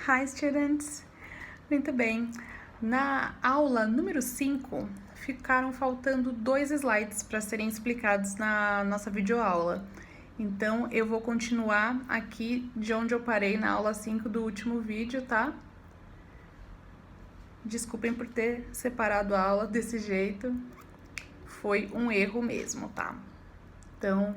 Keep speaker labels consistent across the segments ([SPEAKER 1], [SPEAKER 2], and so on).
[SPEAKER 1] Hi, students! Muito bem. Na aula número 5, ficaram faltando 2 slides para serem explicados na nossa videoaula. Então, eu vou continuar aqui de onde eu parei na aula 5 do último vídeo, tá? Desculpem por ter separado a aula desse jeito. Foi um erro mesmo, tá? Então,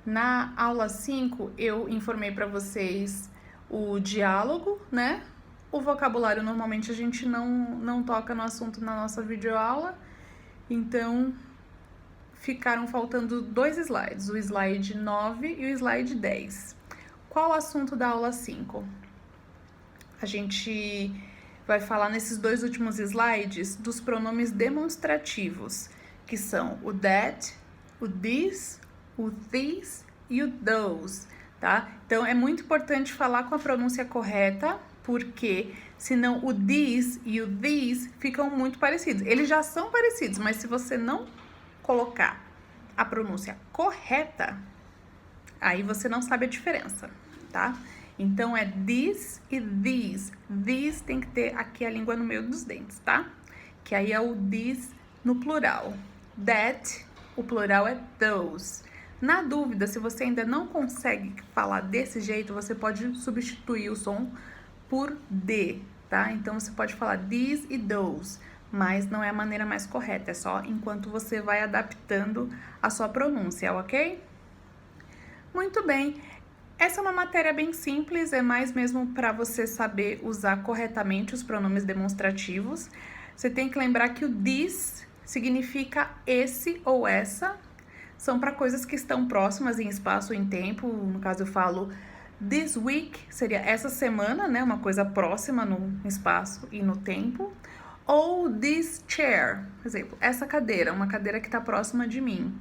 [SPEAKER 1] na aula 5, eu informei para vocês o diálogo, né? O vocabulário, normalmente, a gente não toca no assunto na nossa videoaula. Então, ficaram faltando 2 slides, o slide 9 e o slide 10. Qual o assunto da aula 5? A gente vai falar nesses 2 últimos slides dos pronomes demonstrativos, que são o that, o this, o these e o those, tá? Então, é muito importante falar com a pronúncia correta, porque senão o this e o these ficam muito parecidos. Eles já são parecidos, mas se você não colocar a pronúncia correta, aí você não sabe a diferença, tá? Então, é this e these. These tem que ter aqui a língua no meio dos dentes, tá? Que aí é o this no plural. That, o plural é those. Na dúvida, se você ainda não consegue falar desse jeito, você pode substituir o som por D, tá? Então, você pode falar these e those, mas não é a maneira mais correta, é só enquanto você vai adaptando a sua pronúncia, ok? Muito bem. Essa é uma matéria bem simples, é mais mesmo para você saber usar corretamente os pronomes demonstrativos. Você tem que lembrar que o this significa esse ou essa, são para coisas que estão próximas em espaço ou em tempo. No caso, eu falo this week, seria essa semana, né? Uma coisa próxima no espaço e no tempo. Ou this chair, por exemplo, essa cadeira, uma cadeira que está próxima de mim.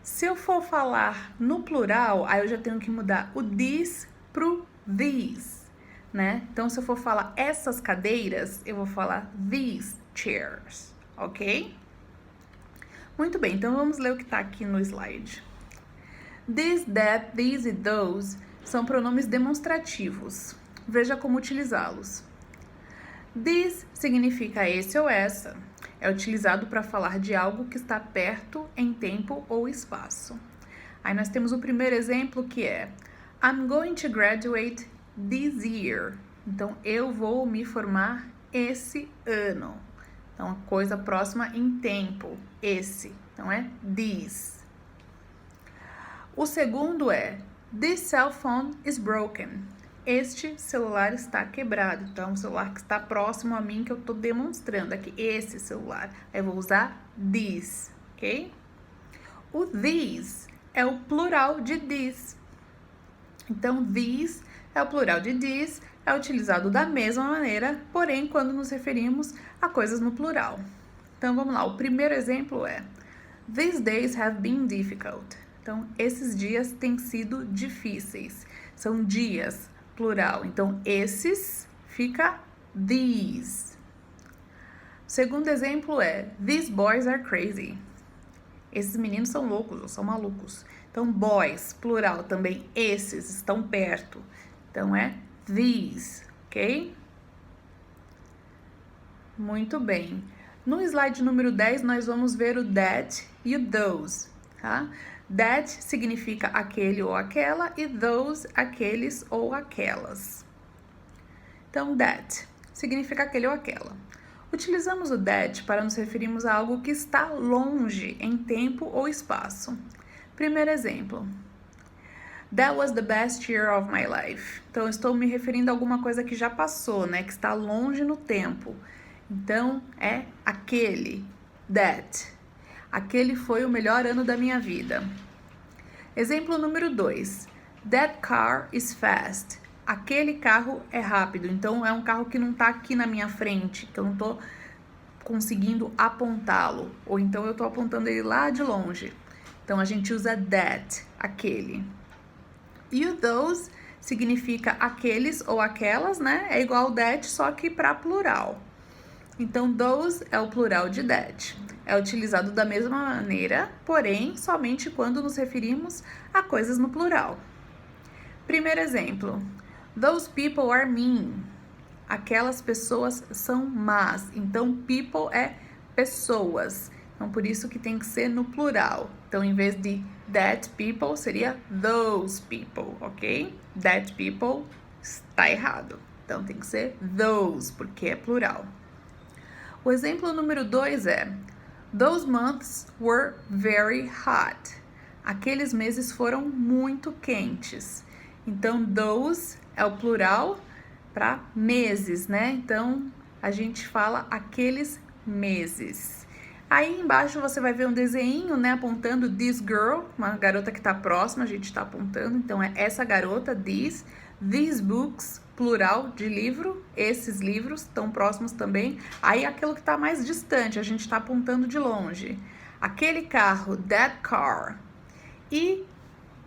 [SPEAKER 1] Se eu for falar no plural, aí eu já tenho que mudar o this pro these, né? Então, se eu for falar essas cadeiras, eu vou falar these chairs, ok? Muito bem, então vamos ler o que está aqui no slide. This, that, these e those são pronomes demonstrativos. Veja como utilizá-los. This significa esse ou essa. É utilizado para falar de algo que está perto em tempo ou espaço. Aí nós temos o primeiro exemplo que é I'm going to graduate this year. Então, eu vou me formar esse ano. Então, a coisa próxima em tempo, esse. Então, é this. O segundo é This cell phone is broken. Este celular está quebrado. Então, é um celular que está próximo a mim, que eu estou demonstrando aqui. Esse celular. Aí, eu vou usar this, ok? O these é o plural de this. Então, these é o plural de this, é utilizado da mesma maneira, porém, quando nos referimos a coisas no plural. Então, vamos lá. O primeiro exemplo é These days have been difficult. Então, esses dias têm sido difíceis. São dias, plural. Então, esses fica these. O segundo exemplo é These boys are crazy. Esses meninos são loucos ou são malucos. Então, boys, plural, também esses estão perto. Então, é these, ok? Muito bem. No slide número 10, nós vamos ver o that e o those, tá? That significa aquele ou aquela e those, aqueles ou aquelas. Então, that significa aquele ou aquela. Utilizamos o that para nos referirmos a algo que está longe em tempo ou espaço. Primeiro exemplo. That was the best year of my life. Então, eu estou me referindo a alguma coisa que já passou, né? Que está longe no tempo. Então, é aquele, that. Aquele foi o melhor ano da minha vida. Exemplo número 2. That car is fast. Aquele carro é rápido. Então, é um carro que não está aqui na minha frente, que eu não estou conseguindo apontá-lo. Ou então, eu estou apontando ele lá de longe. Então, a gente usa that, aquele. E o those significa aqueles ou aquelas, né? É igual ao that, só que para plural. Então, those é o plural de that. É utilizado da mesma maneira, porém, somente quando nos referimos a coisas no plural. Primeiro exemplo. Those people are mean. Aquelas pessoas são más. Então, people é pessoas. Então, por isso que tem que ser no plural. Então, em vez de that people, seria those people, ok? That people está errado. Então, tem que ser those, porque é plural. O exemplo número 2 é: Those months were very hot. Aqueles meses foram muito quentes. Então, those é o plural para meses, né? Então, a gente fala aqueles meses. Aí embaixo você vai ver um desenho, né, apontando this girl, uma garota que tá próxima, a gente tá apontando. Então, é essa garota, these books, plural de livro, esses livros estão próximos também. Aí aquilo que tá mais distante, a gente tá apontando de longe. Aquele carro, that car. E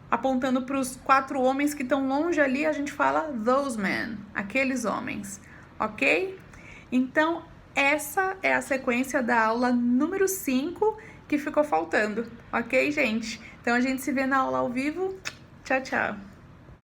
[SPEAKER 1] apontando para os 4 homens que estão longe ali, a gente fala those men, aqueles homens, ok? Então, essa é a sequência da aula número 5 que ficou faltando, ok, gente? Então, a gente se vê na aula ao vivo. Tchau, tchau!